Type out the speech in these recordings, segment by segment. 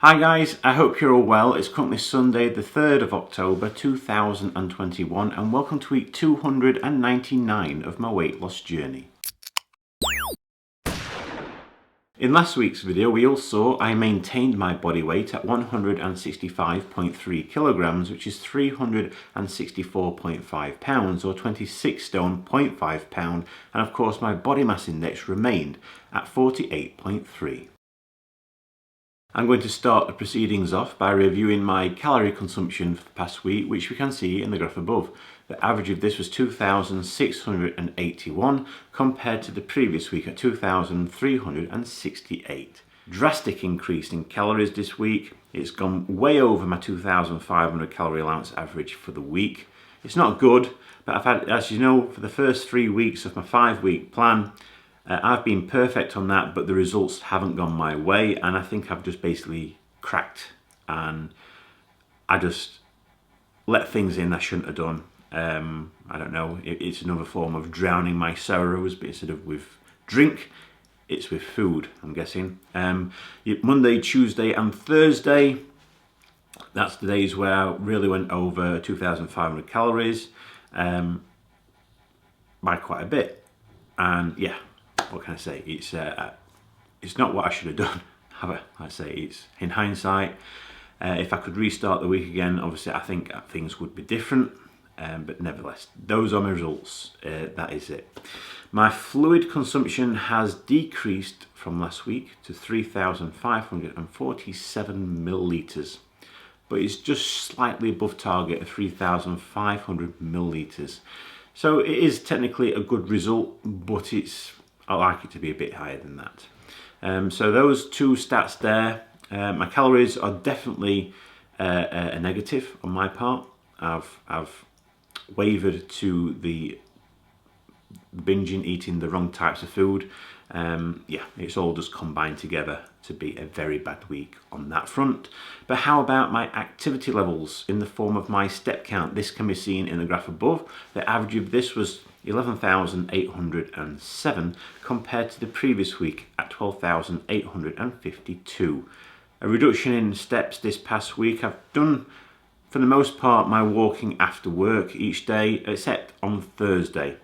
Hi guys, I hope you're all well. It's currently Sunday the 3rd of October 2021 and welcome to week 299 of my weight loss journey. In last week's video we all saw I maintained my body weight at 165.3 kilograms, which is 364.5 pounds or 26 stone 0.5 pound, and of course my body mass index remained at 48.3. I'm going to start the proceedings off by reviewing my calorie consumption for the past week, which we can see in the graph above. The average of this was 2,681 compared to the previous week at 2,368. Drastic increase in calories this week. It's gone way over my 2,500 calorie allowance average for the week. It's not good, but I've had, as you know, for the first 3 weeks of my 5-week plan, I've been perfect on that, but the results haven't gone my way, and I think I've just basically cracked and I just let things in I shouldn't have done. I don't know, it's another form of drowning my sorrows, but instead of with drink, it's with food, I'm guessing. Monday, Tuesday and Thursday, that's the days where I really went over 2,500 calories by quite a bit, and yeah. What can I say? It's not what I should have done. I say it's in hindsight. If I could restart the week again, obviously I think things would be different. But nevertheless, those are my results. That is it. My fluid consumption has decreased from last week to 3,547 millilitres, but it's just slightly above target of 3,500 millilitres. So it is technically a good result, but I like it to be a bit higher than that. So those two stats there, my calories are definitely a negative on my part. I've wavered to the binging, eating the wrong types of food. Yeah, it's all just combined together to be a very bad week on that front. But how about my activity levels in the form of my step count? This can be seen in the graph above. The average of this was 11,807 compared to the previous week at 12,852. A reduction in steps this past week. I've done, for the most part, my walking after work each day, except on Thursday.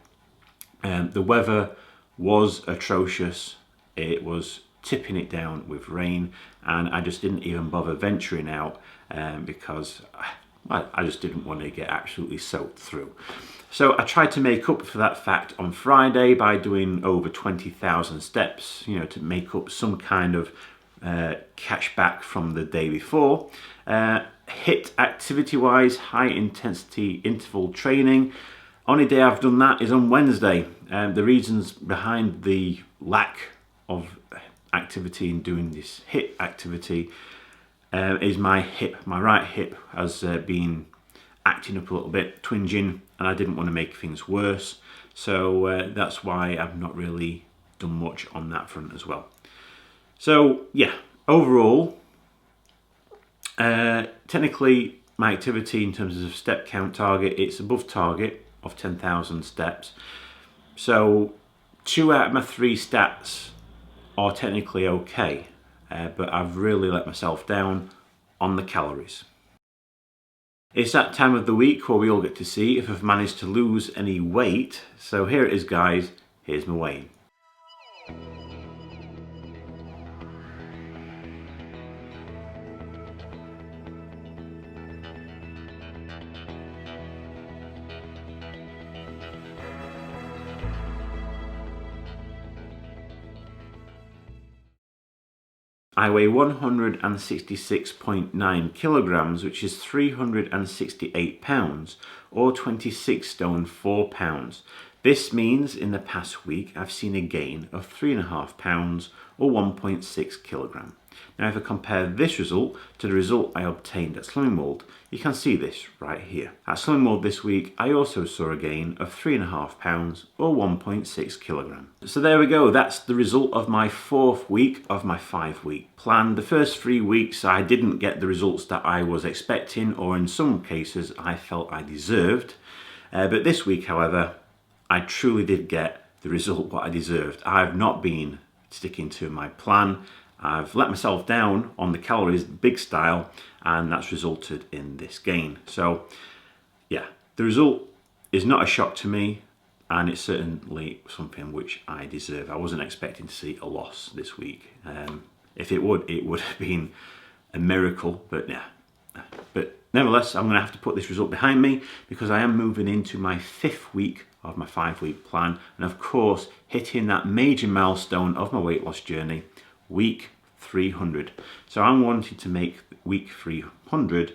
The weather was atrocious. It was tipping it down with rain, and I just didn't even bother venturing out because I just didn't want to get absolutely soaked through. So I tried to make up for that fact on Friday by doing over 20,000 steps, you know, to make up some kind of catch back from the day before. HIIT activity wise, high intensity interval training. Only day I've done that is on Wednesday. The reasons behind the lack of activity in doing this HIIT activity is my hip. My right hip has been acting up a little bit, twinging, and I didn't want to make things worse. So that's why I've not really done much on that front as well. So yeah, overall, technically my activity in terms of step count target, it's above target of 10,000 steps. So 2 out of my 3 stats are technically okay, but I've really let myself down on the calories. It's that time of the week where we all get to see if I've managed to lose any weight. So here it is, guys. Here's my weighing. I weigh 166.9 kilograms, which is 368 pounds, or 26 stone 4 pounds. This means in the past week I've seen a gain of 3.5 pounds, or 1.6 kilogram. Now if I compare this result to the result I obtained at Slimming World, you can see this right here. At Slimming World this week I also saw a gain of 3.5 pounds, or 1.6 kilogram. So there we go, that's the result of my 4th week of my 5-week plan. The first 3 weeks I didn't get the results that I was expecting, or in some cases I felt I deserved. But this week, however, I truly did get the result what I deserved. I've not been sticking to my plan. I've let myself down on the calories big style, and that's resulted in this gain. So yeah, the result is not a shock to me, and it's certainly something which I deserve. I wasn't expecting to see a loss this week. If it would have been a miracle, but yeah. But nevertheless, I'm going to have to put this result behind me because I am moving into my 5th week of my 5-week plan, and of course hitting that major milestone of my weight loss journey, week 300. So I'm wanting to make week 300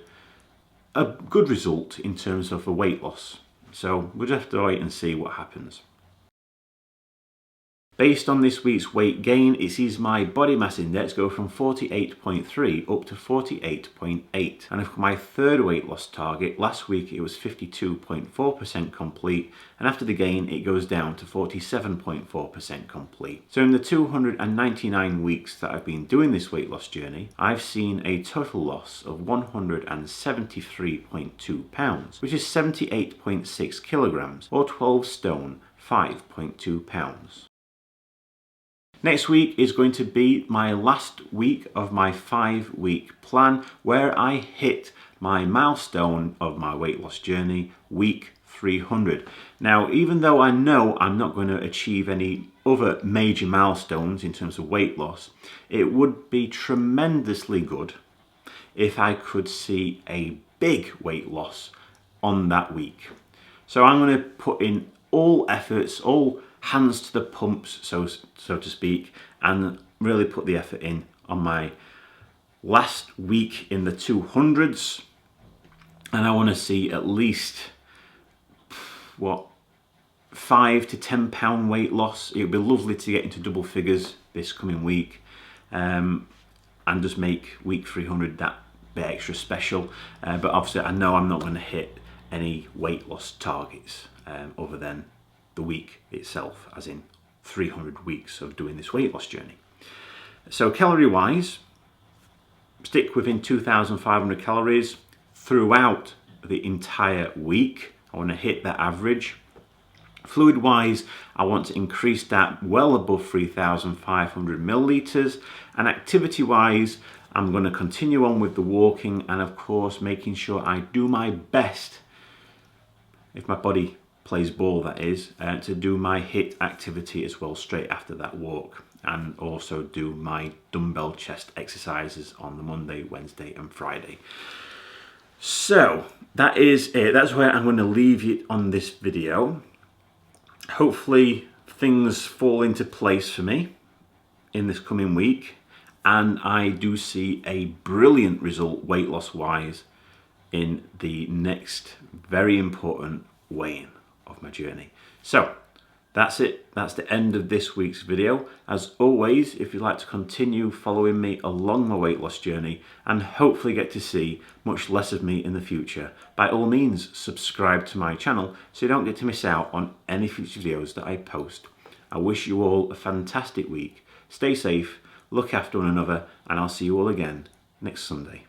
a good result in terms of a weight loss. So we'll just have to wait and see what happens. Based on this week's weight gain, it sees my body mass index go from 48.3 up to 48.8. And for my 3rd weight loss target, last week it was 52.4% complete, and after the gain it goes down to 47.4% complete. So in the 299 weeks that I've been doing this weight loss journey, I've seen a total loss of 173.2 pounds, which is 78.6 kilograms, or 12 stone, 5.2 pounds. Next week is going to be my last week of my 5-week plan, where I hit my milestone of my weight loss journey, week 300. Now, even though I know I'm not going to achieve any other major milestones in terms of weight loss, it would be tremendously good if I could see a big weight loss on that week. So I'm going to put in all efforts, all hands to the pumps, so to speak, and really put the effort in on my last week in the 200s, and I want to see at least 5 to 10 pound weight loss. It would be lovely to get into double figures this coming week, and just make week 300 that bit extra special. But obviously I know I'm not going to hit any weight loss targets other than the week itself, as in 300 weeks of doing this weight loss journey. So calorie wise, stick within 2,500 calories throughout the entire week. I want to hit that average. Fluid wise, I want to increase that well above 3,500 milliliters, and activity wise, I'm going to continue on with the walking, and of course making sure I do my best, if my body plays ball that is, to do my HIIT activity as well straight after that walk, and also do my dumbbell chest exercises on the Monday, Wednesday and Friday. So that is it. That's where I'm going to leave you on this video. Hopefully things fall into place for me in this coming week, and I do see a brilliant result weight loss wise in the next very important weigh-in of my journey. So that's it. That's the end of this week's video. As always, if you'd like to continue following me along my weight loss journey and hopefully get to see much less of me in the future, by all means subscribe to my channel so you don't get to miss out on any future videos that I post. I wish you all a fantastic week. Stay safe, look after one another, and I'll see you all again next Sunday.